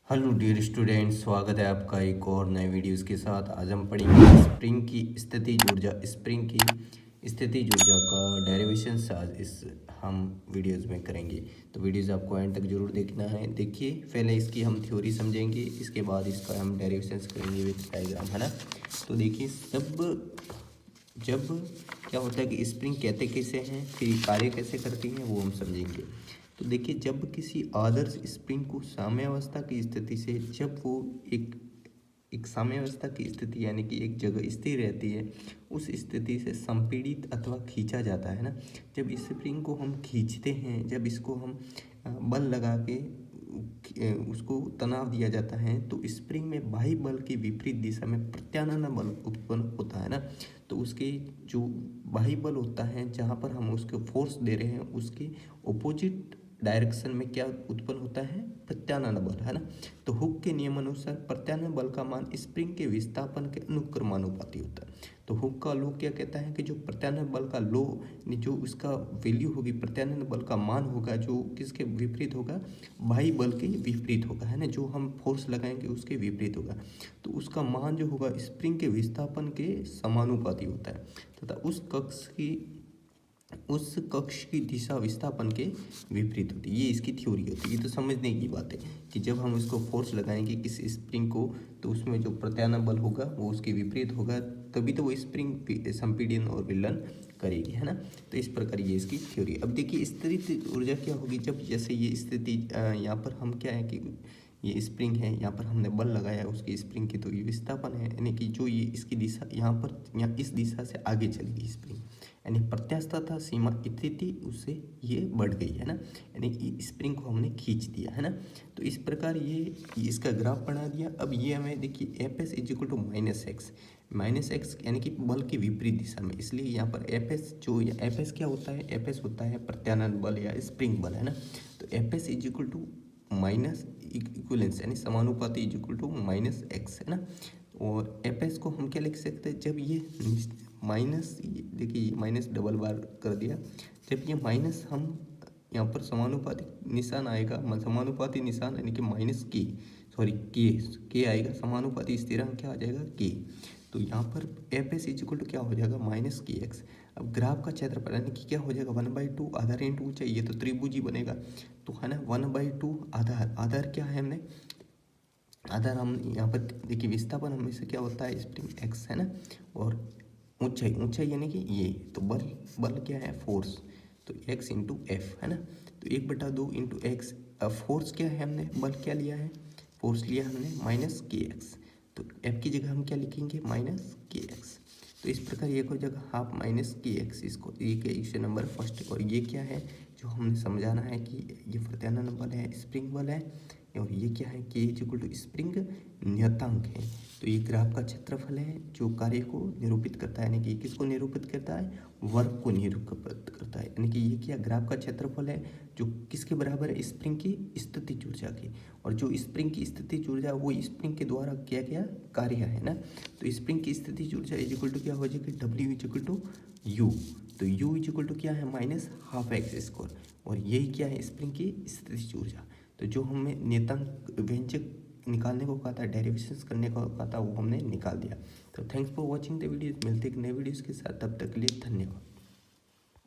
Hello dear student, स्वागत है आपका एक और नए वीडियोस के साथ। आज हम पढ़ेंगे स्प्रिंग की स्थितिज ऊर्जा, स्प्रिंग की स्थितिज ऊर्जा का डेरिवेशन आज इस हम वीडियोस में करेंगे। तो वीडियोस आपको एंड तक जरूर देखना है। देखिए, पहले इसकी हम थ्योरी समझेंगे, इसके बाद इसका हम डेरिवेशंस करेंगे विद डायग्राम, है ना। तो देखिए, जब जब क्या होता है कि स्प्रिंग कहते कैसे हैं, फिर कार्य कैसे करती हैं, वो हम समझेंगे। तो देखिए, जब किसी आदर्श स्प्रिंग को साम्यावस्था की स्थिति से, जब वो एक साम्यावस्था की स्थिति यानी कि एक जगह स्थिर रहती है, उस स्थिति से संपीड़ित अथवा खींचा जाता है ना। जब स्प्रिंग को हम खींचते हैं, जब इसको हम बल लगा के उसको तनाव दिया जाता है, तो स्प्रिंग में बाह्य बल के विपरीत दिशा में प्रत्यानयन बल उत्पन्न होता है ना। तो उसके जो बाह्य बल होता है, जहाँ पर हम उसको फोर्स दे रहे हैं, उसके ऑपोजिट डायरेक्शन में क्या उत्पन्न होता है, प्रत्यानयन बल, है ना। तो हुक के नियम अनुसार प्रत्यानयन बल का मान स्प्रिंग के विस्थापन के अनुक्रमानुपाती होता है। तो हुक का लॉ क्या कहता है कि जो प्रत्यानयन बल का लॉ, जो उसका वैल्यू होगी, प्रत्यानयन बल का मान होगा, जो किसके विपरीत होगा, बाह्य बल के विपरीत होगा, है ना। जो हम फोर्स लगाएंगे उसके विपरीत होगा, तो उसका मान जो होगा स्प्रिंग के विस्थापन के समानुपाती होता है, तथा उस कक्ष की दिशा विस्थापन के विपरीत होती है। ये इसकी थ्योरी होती है। ये तो समझने की बात है कि जब हम इसको फोर्स लगाएंगे किस स्प्रिंग को, तो उसमें जो प्रत्यानयन बल होगा वो उसके विपरीत होगा, तभी तो वो स्प्रिंग संपीड़न और विलयन करेगी, है ना। तो इस प्रकार ये इसकी थ्योरी। अब देखिए, स्थितिज ऊर्जा क्या होगी, जब जैसे ये स्थिति यहाँ पर हम क्या है कि ये स्प्रिंग है, यहाँ पर हमने बल लगाया है उसकी स्प्रिंग की, तो ये विस्थापन है, यानी कि जो ये इसकी दिशा यहाँ इस दिशा से आगे चलेगी स्प्रिंग, यानी प्रत्यास्था था सीमा स्थिति उससे ये बढ़ गई, है ना। यानी स्प्रिंग को हमने खींच दिया, है ना। तो इस प्रकार ये इसका ग्राफ बना दिया। अब ये हमें देखिए F S is equal to -x यानी कि बल की विपरीत दिशा में, इसलिए यहाँ पर एफ एस क्या होता है, एफ एस होता है प्रत्यानयन बल या स्प्रिंग बल, है ना। तो F S is equal to minus equivalence यानी समानुपाती इज इक्वल टू -x, है ना। और एफ एस को हम क्या लिख सकते हैं, जब ये माइनस, देखिए माइनस डबल बार कर दिया, जब ये माइनस हम यहाँ पर समानुपाती निशान आएगा, समानुपाती निशान यानी कि माइनस के आएगा, समानुपाती स्थिरांक क्या आ जाएगा, के। तो यहाँ पर F S is equal to क्या हो जाएगा, -kx। अब ग्राफ का क्षेत्रफल यानी कि क्या हो जाएगा, 1/2 आधार इंटू ऊंचाई, ये तो त्रिभुजी बनेगा, तो है ना। 1/2 आधार क्या है, हमने आधार हम यहाँ पर देखिए, विस्थापन हमेशा क्या होता है, स्प्रिंग एक्स, है ना। और ऊंचाई यानी कि ये, तो बल क्या है, फोर्स, तो x इंटू एफ, है ना। तो 1/2 इंटू एक्स। अब फोर्स क्या है, हमने बल क्या लिया है, फोर्स लिया हमने -kx, तो f की जगह हम क्या लिखेंगे, -kx। तो इस प्रकार ये हो जाएगा हाफ -kx, इसको ये क्वेश्चन नंबर फर्स्ट। और ये क्या है जो हमने समझाना है कि ये प्रत्यानयन बल है, स्प्रिंग बल है, और ये क्या है, के इज इक्वल टू स्प्रिंग नियतांक है। तो ये ग्राफ का क्षेत्रफल है जो कार्य को निरूपित करता है, यानी कि किसको निरूपित करता है, वर्क को निरूपित करता है। यानी कि ये क्या ग्राफ का क्षेत्रफल है जो किसके बराबर है, स्प्रिंग की स्थितिज ऊर्जा की। और जो स्प्रिंग की स्थितिज ऊर्जा वो स्प्रिंग के द्वारा किया गया कार्य है ना। तो स्प्रिंग की स्थितिज ऊर्जा इज इक्वल टू क्या हो जाएगी, W is equal to U। तो U इज इक्वल टू क्या है, -12x²। और यही क्या है, स्प्रिंग की स्थितिज ऊर्जा। तो जो हमें नियतांक व्यंजक निकालने को कहा था, डेरिवेशंस करने को कहा था, वो हमने निकाल दिया। तो thanks for watching the videos. मिलते एक नए वीडियोस के साथ, तब तक के लिए धन्यवाद।